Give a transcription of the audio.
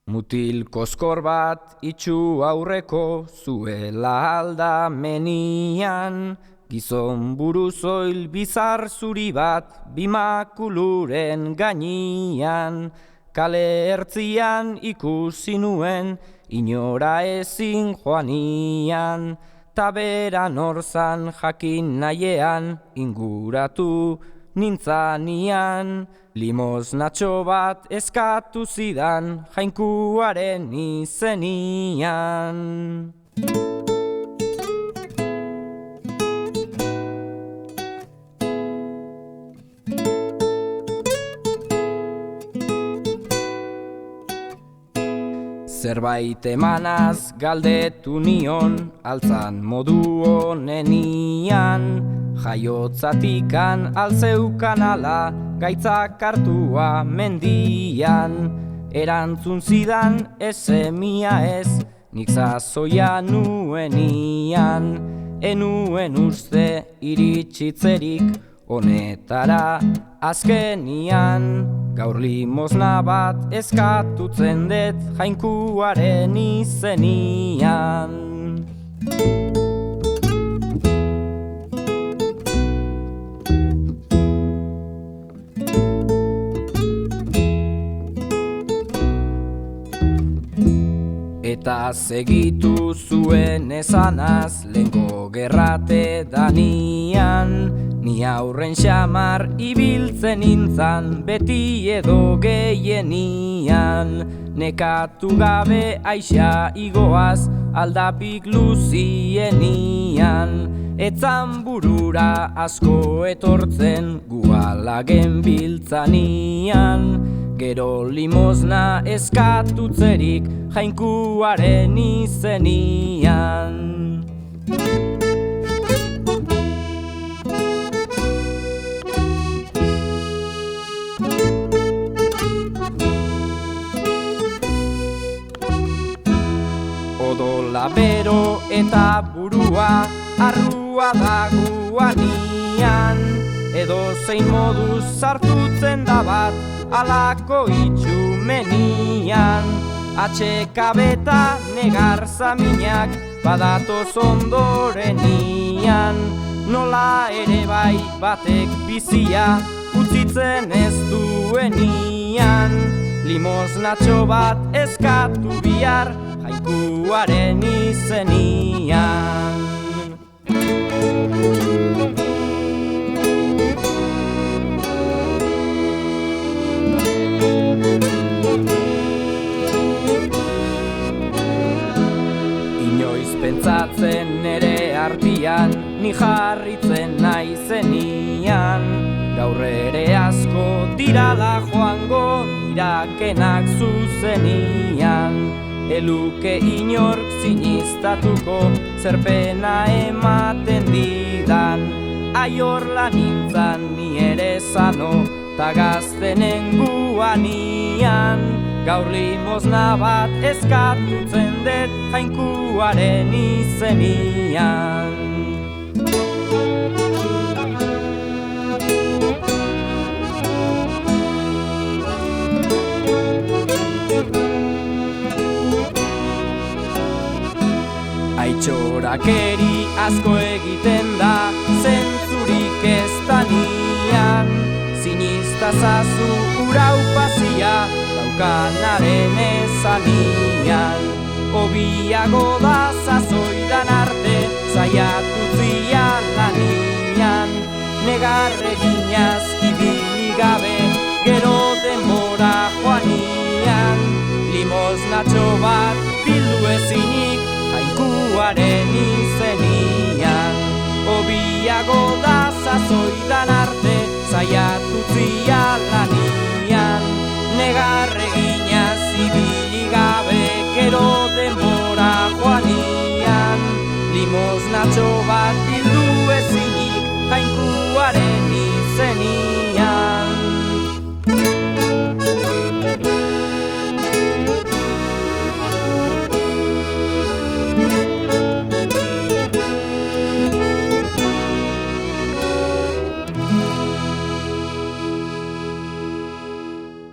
Mutil koskor bat itxu aurreko zuela aldamenian, gizon buruzoil bizar zuri bat bimakuluren gainian, kale ertzian ikusi nuen inora ezin joanian, taberan orzan jakin nahiean inguratu nintzanian, limosnatxo bat eskatu zidan jainkuaren izenian. Zerbait emanaz galdetu nion, altzan modu honenian, jaiotzatikan alzeukan ala gaitzak hartua mendian. Erantzun zidan esemia ez, nik zazoia nuenian, enuen uste iritsitzerik honetara azkenian. Gaur limosna bat eskatutzen dut jainkuaren izenian. Eta segitu zuen esanaz lehenko gerrate danian, ni aurren xamar ibiltzen nintzan beti edo gehienian. Nekatu gabe aixa igoaz aldapik luzienian, etzan burura asko etortzen guala genbiltzanian. Gero limosna eskatutzerik jainkuaren izenian. Odola bero eta burua arrua da guanian, edo zein moduz sartutzen da bat alako itxumenian. Atxekabeta negar zaminak badatoz ondorenian, nola ere bai batek bizia utzitzen ez duenian. Limosnatxo bat eskatu bihar jainkuaren izenian. Inoiz pentsatzen ere artian, ni jarritzen naizenian. Gaur ere asko dirala joango irakenak zuzenian. Eluke inork sinistatuko zer pena ematen didan. Aiorla nintzan ni ere zano ta gaztenen guanian. Gaur limosna bat eskatutzen dut jainkuaren izenian. Aitxorakeri asko egiten da zentzurik ez danian. Sinistazazu uraupazia daukanaren ezanian. Obiago da zazoidan arte zaiatutzia lanian. Negarreginaz ibili gabe gero denbora joanian. Limosnatxo bat bildu ezinik jainkuaren izenian. Obiago da zazoidan arte zaiatutzia lanian. Negarreginaz ibili gabe gero denbora joanian. Limosnatxo bat